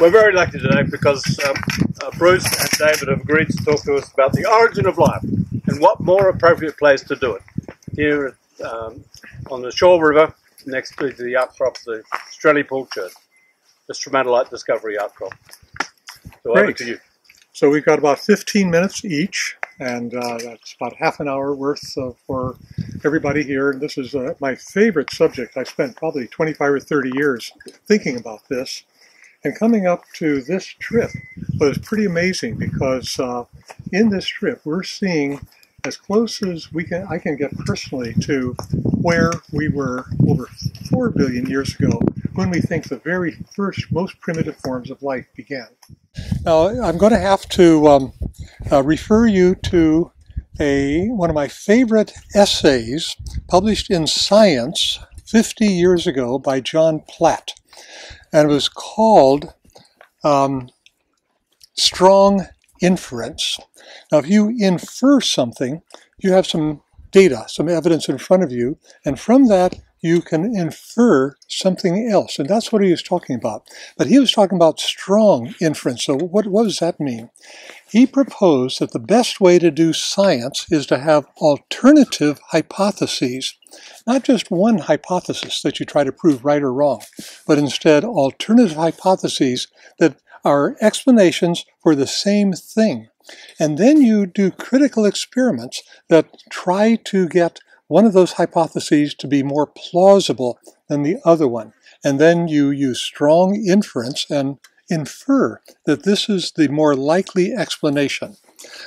We're very lucky today because Bruce and David have agreed to talk to us about the origin of life, and what more appropriate place to do it here on the Shore River next to the outcrop of the Strelly Pool Church, the stromatolite discovery outcrop. So over to you. So we've got about 15 minutes each, and that's about half an hour worth for everybody here. And this is my favorite subject. I spent probably 25 or 30 years thinking about this. And coming up to this trip was pretty amazing because in this trip we're seeing as close as I can get personally to where we were over 4 billion years ago when we think the very first, most primitive forms of life began. Now I'm going to have to refer you to one of my favorite essays published in Science 50 years ago by John Platt. And it was called Strong Inference. Now, if you infer something, you have some data, some evidence in front of you, and from that you can infer something else. And that's what he was talking about. But he was talking about strong inference. So what does that mean? He proposed that the best way to do science is to have alternative hypotheses. Not just one hypothesis that you try to prove right or wrong, but instead alternative hypotheses that are explanations for the same thing. And then you do critical experiments that try to get one of those hypotheses to be more plausible than the other one. And then you use strong inference and infer that this is the more likely explanation.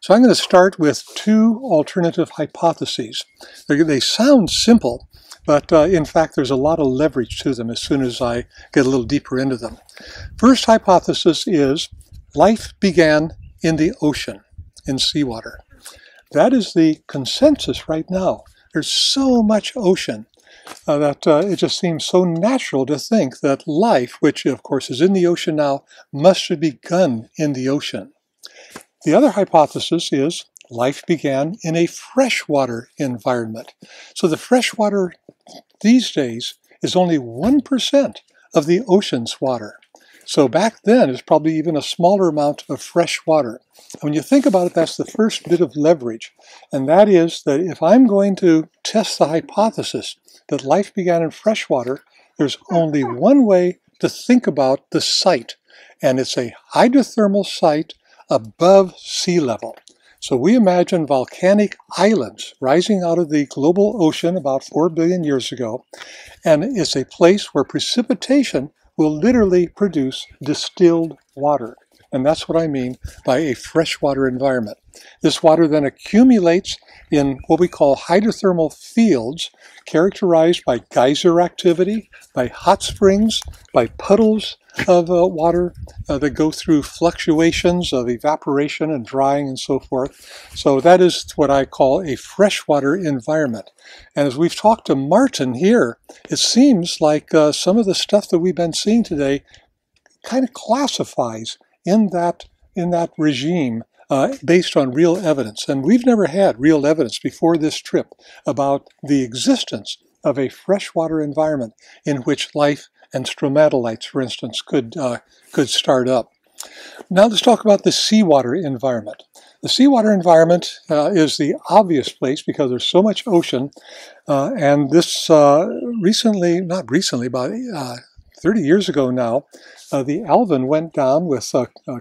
So I'm going to start with two alternative hypotheses. They sound simple, but in fact there's a lot of leverage to them as soon as I get a little deeper into them. First hypothesis is life began in the ocean, in seawater. That is the consensus right now. There's so much ocean that it just seems so natural to think that life, which of course is in the ocean now, must have begun in the ocean. The other hypothesis is life began in a freshwater environment. So the freshwater these days is only 1% of the ocean's water. So back then it's probably even a smaller amount of fresh water. And when you think about it, that's the first bit of leverage. And that is that if I'm going to test the hypothesis that life began in freshwater, there's only one way to think about the site. And it's a hydrothermal site above sea level. So we imagine volcanic islands rising out of the global ocean about 4 billion years ago, and it's a place where precipitation will literally produce distilled water. And that's what I mean by a freshwater environment. This water then accumulates in what we call hydrothermal fields, characterized by geyser activity, by hot springs, by puddles of water that go through fluctuations of evaporation and drying and so forth. So that is what I call a freshwater environment. And as we've talked to Martin here, it seems like some of the stuff that we've been seeing today kind of classifies in that regime based on real evidence. And we've never had real evidence before this trip about the existence of a freshwater environment in which life and stromatolites, for instance, could start up. Now let's talk about the seawater environment. The seawater environment is the obvious place because there's so much ocean, and this about 30 years ago now, the Alvin went down with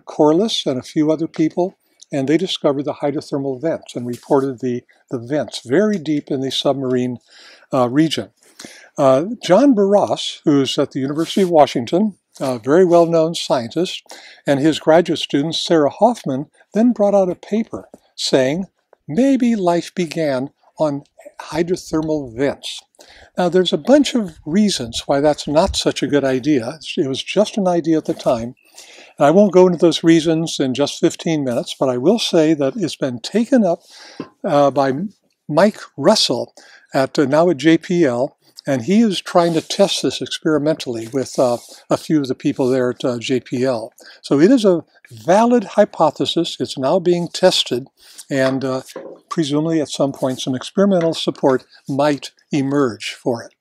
Corliss and a few other people, and they discovered the hydrothermal vents and reported the vents very deep in the submarine region. John Barras, who's at the University of Washington, a very well-known scientist, and his graduate student, Sarah Hoffman, then brought out a paper saying maybe life began on hydrothermal vents. Now, there's a bunch of reasons why that's not such a good idea. It was just an idea at the time. And I won't go into those reasons in just 15 minutes, but I will say that it's been taken up by Mike Russell now at JPL, and he is trying to test this experimentally with a few of the people there at JPL. So it is a valid hypothesis. It's now being tested, and presumably at some point some experimental support might emerge for it.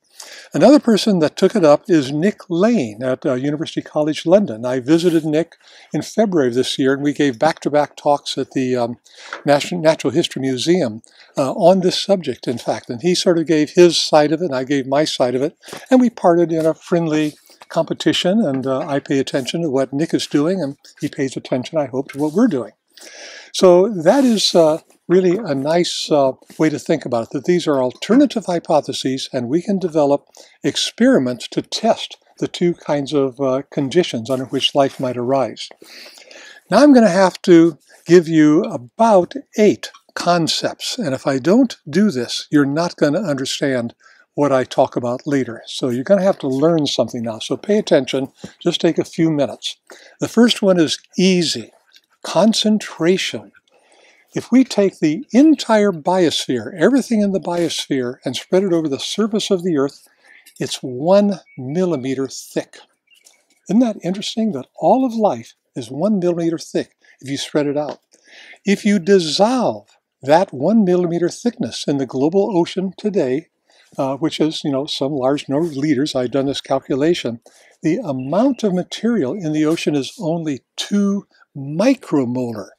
Another person that took it up is Nick Lane at University College London. I visited Nick in February of this year, and we gave back-to-back talks at the Natural History Museum on this subject, in fact. And he sort of gave his side of it, and I gave my side of it, and we parted in a friendly competition, and I pay attention to what Nick is doing, and he pays attention, I hope, to what we're doing. So that is really a nice way to think about it, that these are alternative hypotheses, and we can develop experiments to test the two kinds of conditions under which life might arise. Now I'm going to have to give you about 8 concepts, and if I don't do this, you're not going to understand what I talk about later. So you're going to have to learn something now. So pay attention. Just take a few minutes. The first one is easy. Concentration. If we take the entire biosphere, everything in the biosphere, and spread it over the surface of the Earth, it's 1 millimeter thick. Isn't that interesting that all of life is 1 millimeter thick if you spread it out? If you dissolve that 1 millimeter thickness in the global ocean today, which is, some large number of liters, I've done this calculation, the amount of material in the ocean is only 2 micromolar.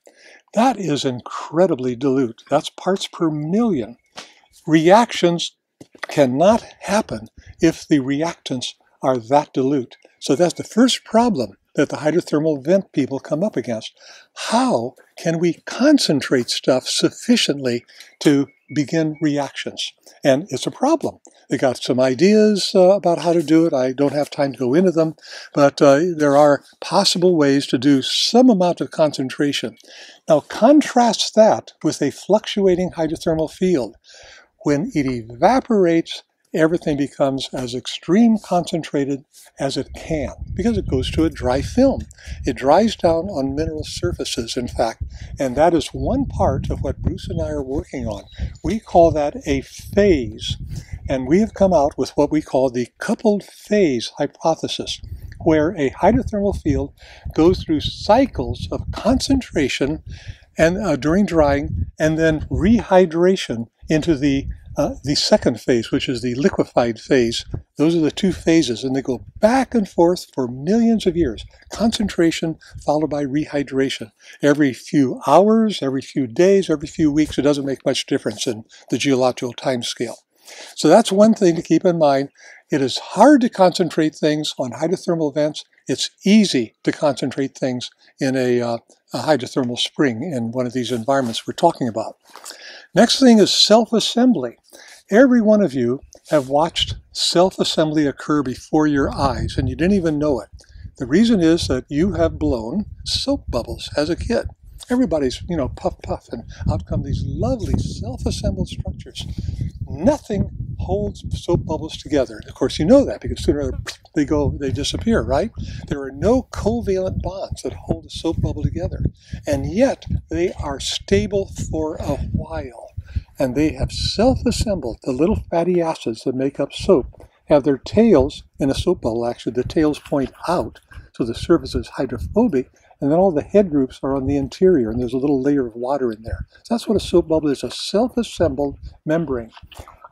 That is incredibly dilute. That's parts per million. Reactions cannot happen if the reactants are that dilute. So that's the first problem that the hydrothermal vent people come up against. How can we concentrate stuff sufficiently to begin reactions? And it's a problem. They got some ideas about how to do it. I don't have time to go into them, but there are possible ways to do some amount of concentration. Now contrast that with a fluctuating hydrothermal field. When it evaporates, everything becomes as extreme concentrated as it can because it goes to a dry film. It dries down on mineral surfaces, in fact, and that is one part of what Bruce and I are working on. We call that a phase, and we have come out with what we call the coupled phase hypothesis, where a hydrothermal field goes through cycles of concentration and during drying, and then rehydration into the second phase, which is the liquefied phase. Those are the two phases, and they go back and forth for millions of years. Concentration followed by rehydration. Every few hours, every few days, every few weeks, it doesn't make much difference in the geological time scale. So that's one thing to keep in mind. It is hard to concentrate things on hydrothermal vents. It's easy to concentrate things in a hydrothermal spring in one of these environments we're talking about. Next thing is self-assembly. Every one of you have watched self-assembly occur before your eyes, and you didn't even know it. The reason is that you have blown soap bubbles as a kid. Everybody's, puff, puff, and out come these lovely self-assembled structures. Nothing holds soap bubbles together. Of course, you know that because sooner they disappear, right? There are no covalent bonds that hold a soap bubble together, and yet they are stable for a while. And they have self-assembled. The little fatty acids that make up soap have their tails in a soap bubble. Actually, the tails point out, so the surface is hydrophobic, and then all the head groups are on the interior, and there's a little layer of water in there. So that's what a soap bubble is, a self-assembled membrane.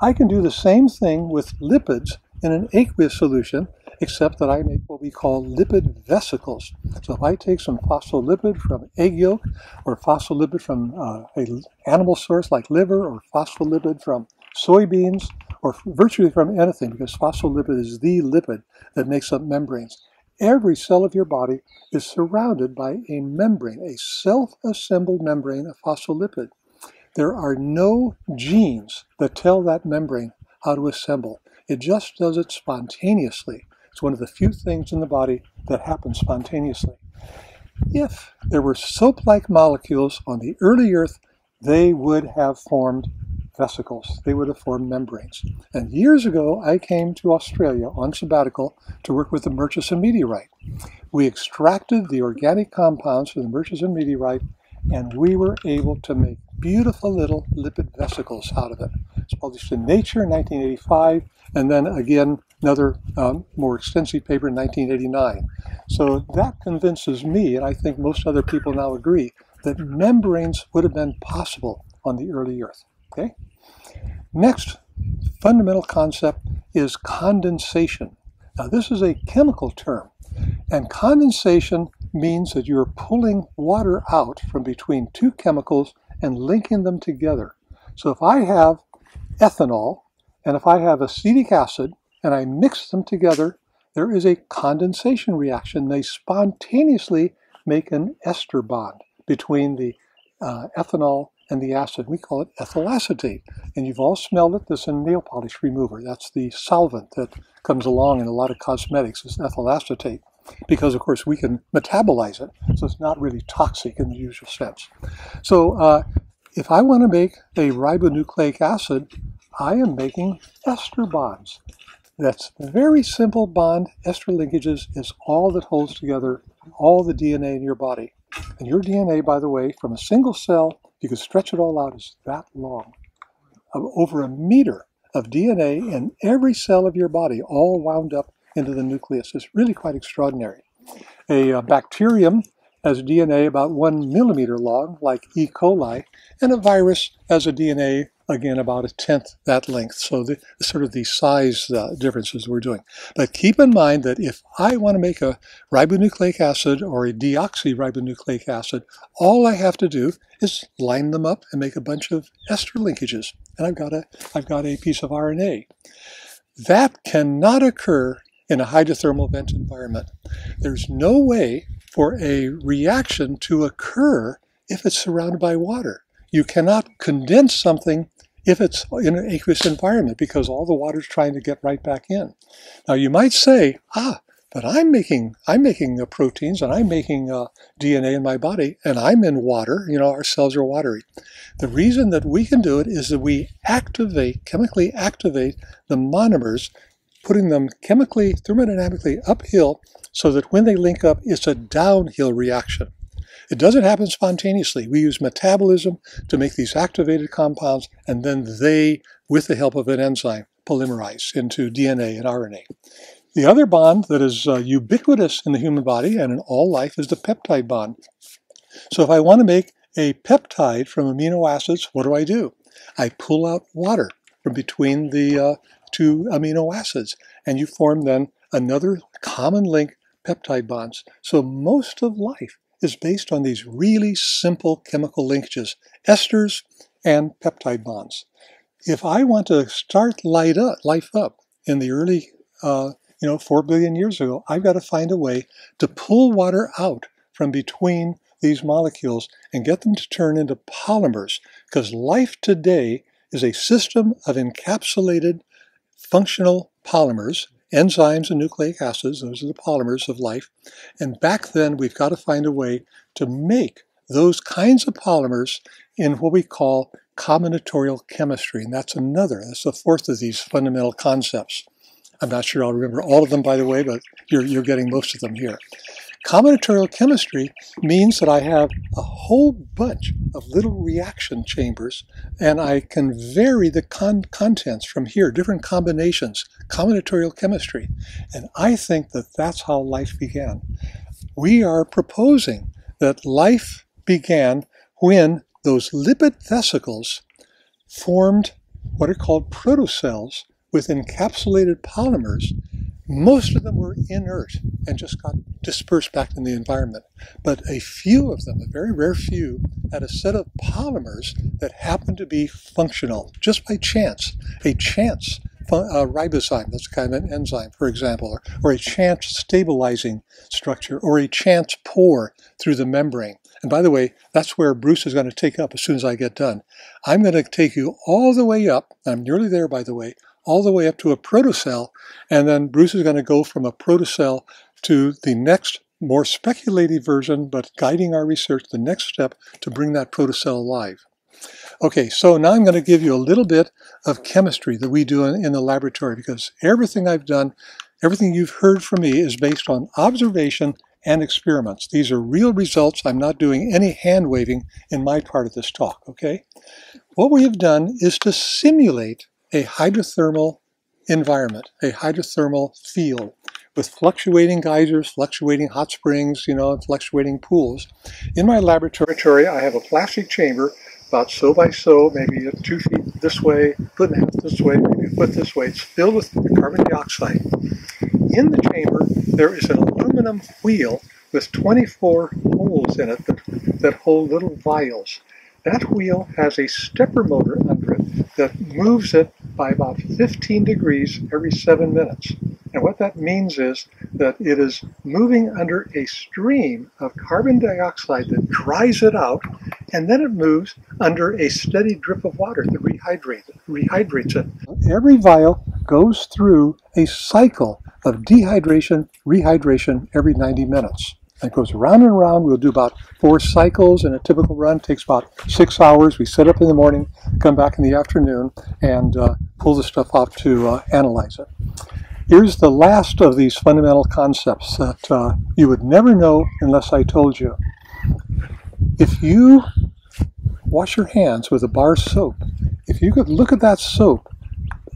I can do the same thing with lipids in an aqueous solution, except that I make what we call lipid vesicles. So if I take some phospholipid from egg yolk, or phospholipid from an animal source like liver, or phospholipid from soybeans, or virtually from anything, because phospholipid is the lipid that makes up membranes, every cell of your body is surrounded by a membrane, a self-assembled membrane of phospholipid. There are no genes that tell that membrane how to assemble. It just does it spontaneously. It's one of the few things in the body that happens spontaneously. If there were soap-like molecules on the early Earth, they would have formed vesicles. They would have formed membranes. And years ago, I came to Australia on sabbatical to work with the Murchison meteorite. We extracted the organic compounds from the Murchison meteorite, and we were able to make beautiful little lipid vesicles out of it. It's published in Nature in 1985, and then again, another more extensive paper in 1989. So that convinces me, and I think most other people now agree, that membranes would have been possible on the early Earth. Okay? Next fundamental concept is condensation. Now, this is a chemical term, and condensation means that you're pulling water out from between two chemicals and linking them together. So if I have ethanol and if I have acetic acid and I mix them together, there is a condensation reaction. They spontaneously make an ester bond between the ethanol and the acid. We call it ethyl acetate. And you've all smelled it. This is a nail polish remover. That's the solvent that comes along in a lot of cosmetics, is ethyl acetate. Because, of course, we can metabolize it, so it's not really toxic in the usual sense. So if I want to make a ribonucleic acid, I am making ester bonds. That's a very simple bond. Ester linkages is all that holds together all the DNA in your body. And your DNA, by the way, from a single cell, you can stretch it all out, is that long. Over a meter of DNA in every cell of your body, all wound up into the nucleus. It's really quite extraordinary. A bacterium has DNA about 1 millimeter long, like E. coli, and a virus has a DNA, again, about 1/10 that length. So sort of the size differences we're doing. But keep in mind that if I want to make a ribonucleic acid or a deoxyribonucleic acid, all I have to do is line them up and make a bunch of ester linkages. And I've got a piece of RNA. That cannot occur in a hydrothermal vent environment. There's no way for a reaction to occur if it's surrounded by water. You cannot condense something if it's in an aqueous environment because all the water's trying to get right back in. Now you might say, but I'm making proteins and I'm making DNA in my body and I'm in water. You know, our cells are watery. The reason that we can do it is that we chemically activate the monomers, putting them chemically, thermodynamically uphill so that when they link up, it's a downhill reaction. It doesn't happen spontaneously. We use metabolism to make these activated compounds, and then they, with the help of an enzyme, polymerize into DNA and RNA. The other bond that is ubiquitous in the human body and in all life is the peptide bond. So if I want to make a peptide from amino acids, what do? I pull out water from between the two amino acids, and you form then another common link, peptide bonds. So most of life is based on these really simple chemical linkages, esters and peptide bonds. If I want to start life up in the early, 4 billion years ago, I've got to find a way to pull water out from between these molecules and get them to turn into polymers, because life today is a system of encapsulated functional polymers, enzymes and nucleic acids. Those are the polymers of life. And back then, we've got to find a way to make those kinds of polymers in what we call combinatorial chemistry. And that's the fourth of these fundamental concepts. I'm not sure I'll remember all of them, by the way, but you're getting most of them here. Combinatorial chemistry means that I have a whole bunch of little reaction chambers, and I can vary the contents from here, different combinations, combinatorial chemistry. And I think that that's how life began. We are proposing that life began when those lipid vesicles formed what are called protocells with encapsulated polymers. Most of them were inert and just got dispersed back in the environment. But a few of them, a very rare few, had a set of polymers that happened to be functional, just by chance. A chance ribozyme, that's kind of an enzyme, for example, or a chance stabilizing structure, or a chance pore through the membrane. And by the way, that's where Bruce is going to take up as soon as I get done. I'm going to take you all the way up, I'm nearly there, by the way, all the way up to a protocell, and then Bruce is going to go from a protocell to the next, more speculative version, but guiding our research, the next step to bring that protocell alive. Okay, so now I'm going to give you a little bit of chemistry that we do in the laboratory, because everything I've done, everything you've heard from me is based on observation and experiments. These are real results. I'm not doing any hand waving in my part of this talk, okay? What we have done is to simulate a hydrothermal environment, a hydrothermal field with fluctuating geysers, fluctuating hot springs, fluctuating pools. In my laboratory, I have a plastic chamber about so by so, maybe 2 feet this way, foot and a half this way, maybe a foot this way. It's filled with carbon dioxide. In the chamber, there is an aluminum wheel with 24 holes in it that hold little vials. That wheel has a stepper motor under it that moves it by about 15 degrees every 7 minutes. And what that means is that it is moving under a stream of carbon dioxide that dries it out, and then it moves under a steady drip of water that rehydrates it. Every vial goes through a cycle of dehydration, rehydration every 90 minutes. And it goes around and around. We'll do about 4 cycles in a typical run. It takes about 6 hours. We set up in the morning, come back in the afternoon, and pull the stuff out to analyze it. Here's the last of these fundamental concepts that you would never know unless I told you. If you wash your hands with a bar soap, if you could look at that soap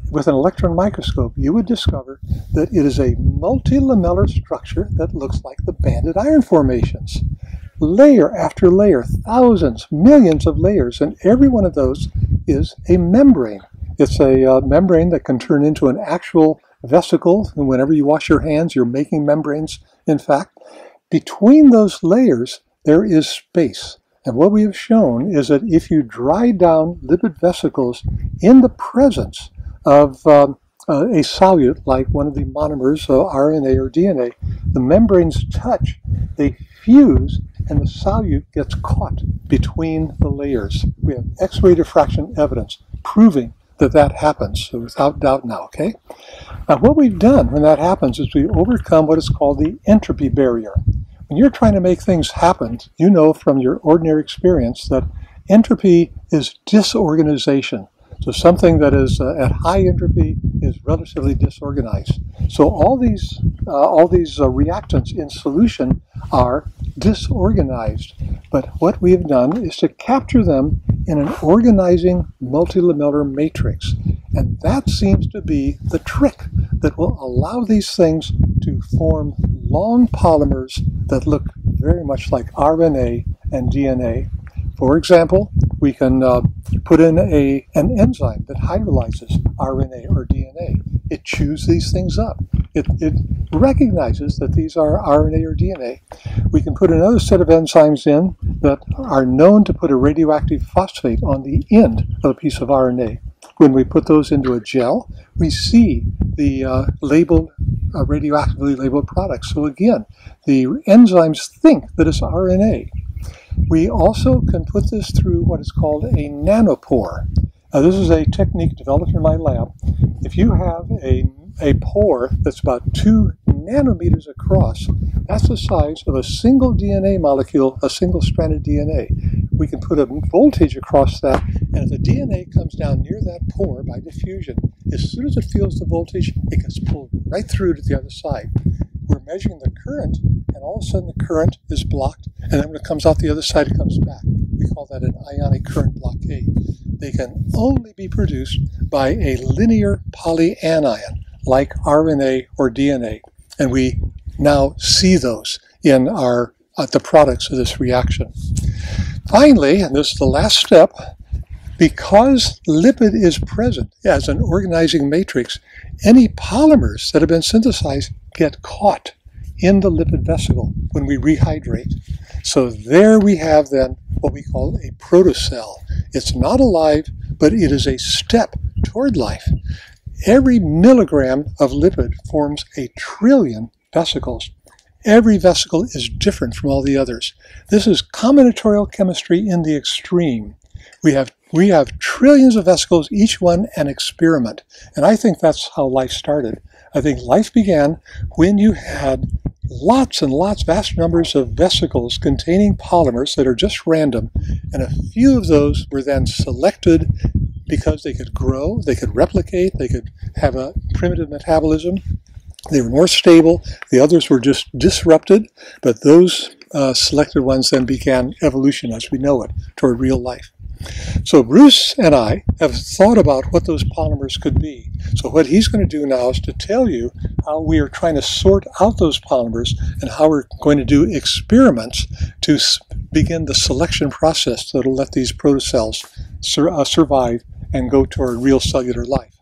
with an electron microscope, you would discover that it is a multilamellar structure that looks like the banded iron formations. Layer after layer, thousands, millions of layers, and every one of those is a membrane. It's a membrane that can turn into an actual vesicle, and whenever you wash your hands, you're making membranes. In fact, between those layers, there is space. And what we have shown is that if you dry down lipid vesicles in the presence of a solute, like one of the monomers, RNA or DNA, the membranes touch, they fuse, and the solute gets caught between the layers. We have X-ray diffraction evidence proving that that happens, so without doubt now, okay? Now, what we've done when that happens is we overcome what is called the entropy barrier. When you're trying to make things happen, you know from your ordinary experience that entropy is disorganization. So something that is at high entropy is relatively disorganized. So all these reactants in solution are disorganized. But what we have done is to capture them in an organizing multilamellar matrix. And that seems to be the trick that will allow these things to form long polymers that look very much like RNA and DNA. For example, we can put in an enzyme that hydrolyzes RNA or DNA. It chews these things up. It recognizes that these are RNA or DNA. We can put another set of enzymes in that are known to put a radioactive phosphate on the end of a piece of RNA. When we put those into a gel, we see the radioactively labeled products. So again, the enzymes think that it's RNA. We also can put this through what is called a nanopore. Now, this is a technique developed in my lab. If you have a pore that's about 2 nanometers across, that's the size of a single DNA molecule, a single-stranded DNA. We can put a voltage across that, and if the DNA comes down near that pore by diffusion, as soon as it feels the voltage, it gets pulled right through to the other side. We're measuring the current, and all of a sudden the current is blocked, and then when it comes out the other side, it comes back. We call that an ionic current blockade. They can only be produced by a linear polyanion, like RNA or DNA, and we now see those in the products of this reaction. Finally, and this is the last step, because lipid is present as an organizing matrix, any polymers that have been synthesized get caught in the lipid vesicle when we rehydrate. So there we have then what we call a protocell. It's not alive, but it is a step toward life. Every milligram of lipid forms 1 trillion vesicles. Every vesicle is different from all the others. This is combinatorial chemistry in the extreme. We have trillions of vesicles, each one an experiment. And I think that's how life started. I think life began when you had lots and lots, vast numbers of vesicles containing polymers that are just random. And a few of those were then selected because they could grow, they could replicate, they could have a primitive metabolism. They were more stable. The others were just disrupted, but those selected ones then began evolution as we know it toward real life. So Bruce and I have thought about what those polymers could be. So what he's going to do now is to tell you how we are trying to sort out those polymers and how we're going to do experiments to begin the selection process that will let these protocells survive and go toward real cellular life.